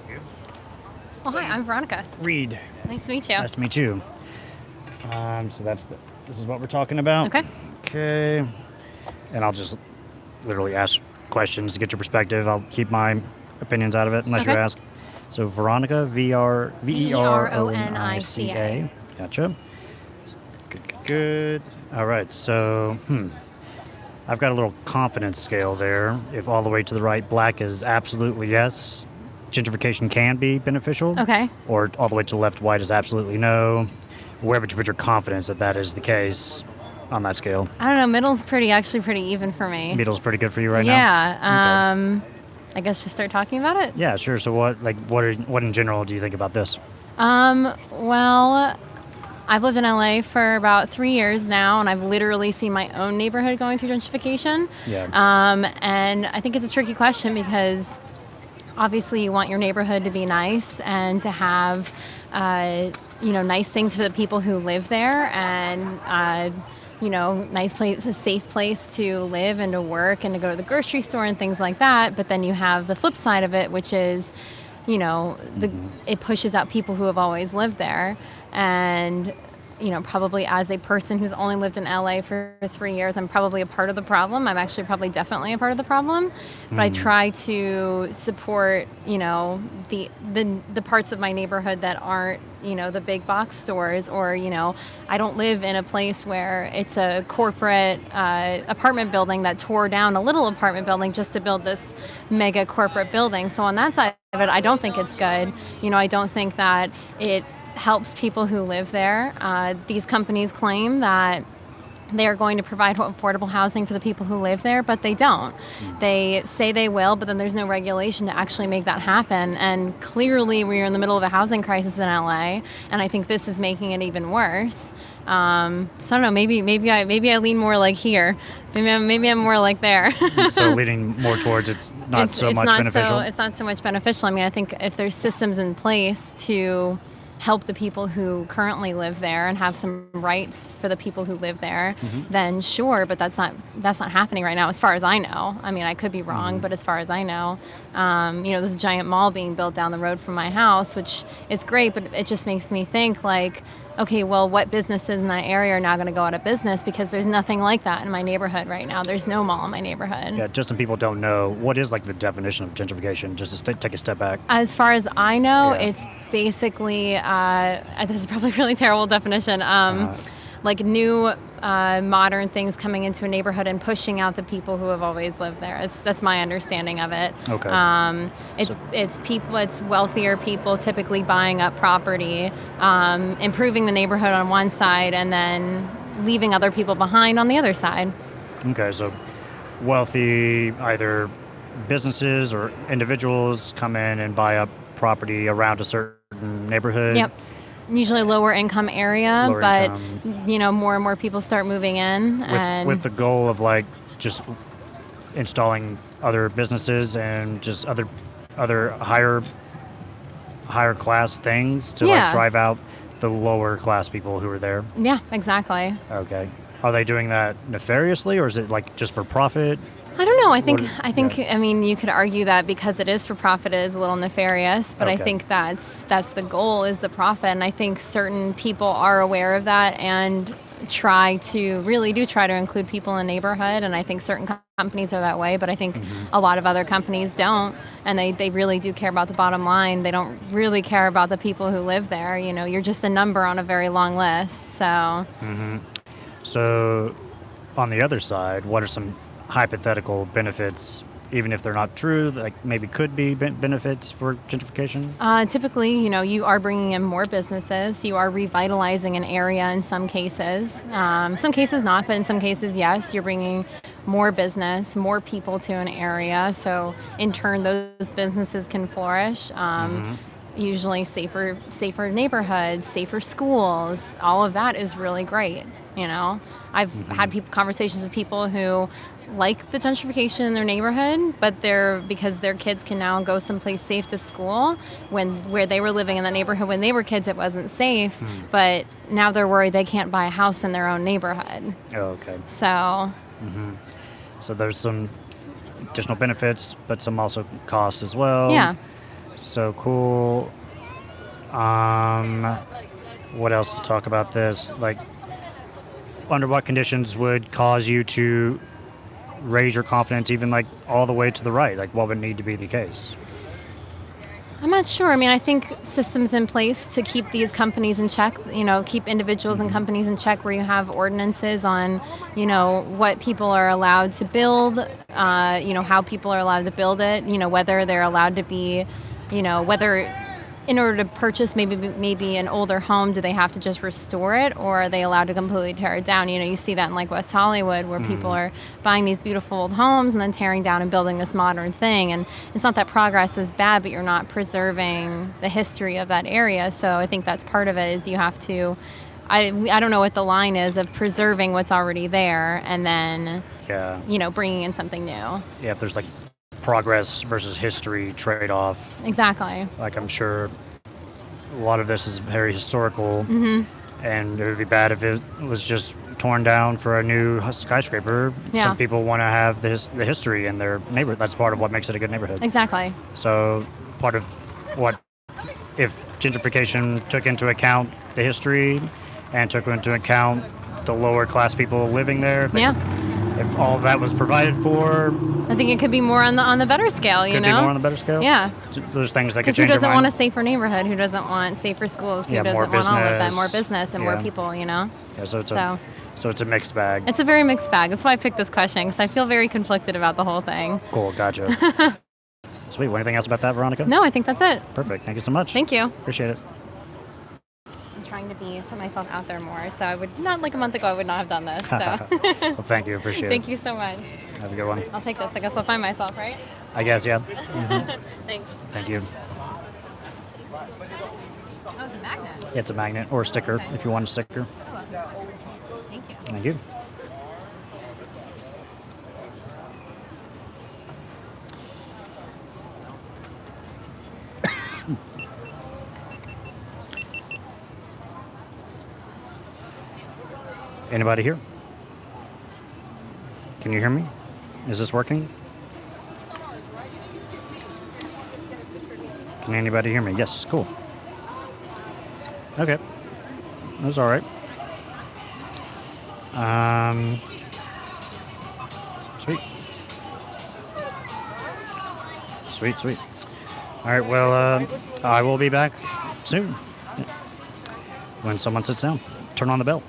Well, hi, I'm Veronica. Reed. Nice to meet you. Nice to meet you. So this is what we're talking about. Okay. Okay. And I'll just literally ask questions to get your perspective. I'll keep my opinions out of it unless you Okay. ask. So Veronica, Veronica. Veronica. Gotcha. Good. All right. So, I've got a little confidence scale there. If all the way to the right, black is absolutely yes. Gentrification can be beneficial. Okay. Or all the way to the left, white is absolutely no. Where would you put your confidence that that is the case on that scale? I don't know. Middle's actually pretty even for me. Middle's pretty good for you right now. Yeah. I guess just start talking about it. Yeah, sure. So what in general do you think about this? Well, I've lived in LA for about 3 years now, and I've literally seen my own neighborhood going through gentrification. Yeah. And I think it's a tricky question because obviously you want your neighborhood to be nice and to have, nice things for the people who live there and, nice place, a safe place to live and to work and to go to the grocery store and things like that. But then you have the flip side of it, which is, it pushes out people who have always lived there. And, probably as a person who's only lived in LA for 3 years, I'm probably a part of the problem. I'm actually probably definitely a part of the problem. But I try to support, the parts of my neighborhood that aren't, the big box stores or, I don't live in a place where it's a corporate apartment building that tore down a little apartment building just to build this mega corporate building. So on that side of it, I don't think it's good. I don't think that it helps people who live there. These companies claim that they are going to provide affordable housing for the people who live there, but they don't. They say they will, but then there's no regulation to actually make that happen. And clearly we're in the middle of a housing crisis in LA, and I think this is making it even worse. So I don't know, maybe I lean more like here. Maybe I'm more like there. So leaning more towards it's not so much beneficial? It's not so much beneficial. I mean, I think if there's systems in place to help the people who currently live there and have some rights for the people who live there, then sure, but that's not happening right now as far as I know. I mean, I could be wrong, but as far as I know, there's a giant mall being built down the road from my house, which is great, but it just makes me think like, okay, well, what businesses in that area are now going to go out of business because there's nothing like that in my neighborhood right now. There's no mall in my neighborhood. Yeah, just some people don't know, what is like the definition of gentrification, just to take a step back? As far as I know, it's basically, this is probably a really terrible definition, like new modern things coming into a neighborhood and pushing out the people who have always lived there. That's my understanding of it. Okay. It's wealthier people typically buying up property, improving the neighborhood on one side, and then leaving other people behind on the other side. Okay, so wealthy either businesses or individuals come in and buy up property around a certain neighborhood. Yep. Usually lower income area, more and more people start moving in. With the goal of like just installing other businesses and just other higher class things to like drive out the lower class people who are there. Yeah, exactly. Okay. Are they doing that nefariously or is it like just for profit? I don't know. I think. I mean, you could argue that because it is for profit, it is a little nefarious. But I think that's the goal, is the profit. And I think certain people are aware of that and try to include people in the neighborhood. And I think certain companies are that way. But I think a lot of other companies don't. And they really do care about the bottom line. They don't really care about the people who live there. You're just a number on a very long list. So. So, on the other side, what are some hypothetical benefits, even if they're not true, like maybe could be benefits for gentrification? Typically, you are bringing in more businesses. You are revitalizing an area in some cases. Some cases not, but in some cases, yes. You're bringing more business, more people to an area. So in turn, those businesses can flourish. Usually safer neighborhoods, safer schools. All of that is really great. I've had conversations with people who like the gentrification in their neighborhood, but because their kids can now go someplace safe to school. Where they were living in the neighborhood when they were kids, it wasn't safe. But now they're worried they can't buy a house in their own neighborhood. Oh, okay. So. So there's some additional benefits, but some also costs as well. Yeah. So cool. What else to talk about this? Like, under what conditions would cause you to raise your confidence even like all the way to the right? Like, what would need to be the case? I'm not sure. I mean, I think systems in place to keep these companies in check, keep individuals and companies in check, where you have ordinances on, what people are allowed to build, how people are allowed to build it, whether they're allowed to be, whether in order to purchase maybe an older home, do they have to just restore it, or are they allowed to completely tear it down? You see that in like West Hollywood, where people are buying these beautiful old homes and then tearing down and building this modern thing. And it's not that progress is bad, but you're not preserving the history of that area. So I think that's part of it, is you have to, I don't know what the line is of preserving what's already there and then, bringing in something new. Yeah, if there's like progress versus history trade-off. Exactly. Like, I'm sure a lot of this is very historical, and it would be bad if it was just torn down for a new skyscraper. Yeah. Some people want to have the history in their neighborhood. That's part of what makes it a good neighborhood. Exactly. So part of what, if gentrification took into account the history and took into account the lower class people living there, if all of that was provided for, I think it could be more on the better scale, Could be more on the better scale? Yeah. There's things that could Because change who doesn't your want mind. a safer neighborhood? Who doesn't want safer schools? Who doesn't more want all of that? business. More business and more people, Yeah, so it's a mixed bag. It's a very mixed bag. That's why I picked this question, because I feel very conflicted about the whole thing. Cool, gotcha. Sweet. Anything else about that, Veronica? No, I think that's it. Perfect. Thank you so much. Thank you. Appreciate it. I'm trying to put myself out there more, so I would not, like a month ago, I would not have done this. So. Well, thank you. Appreciate it. Thank you so much. Have a good one. I'll take this. I guess I'll find myself, right? I guess, yeah. Thanks. Thank you. Oh, it's a magnet. It's a magnet or a sticker if you want a sticker. Thank you. Thank you. Anybody here? Can you hear me? Is this working? Can anybody hear me? Yes, cool. Okay. That was all right. Sweet. Sweet. All right, well, I will be back soon when someone sits down. Turn on the bell.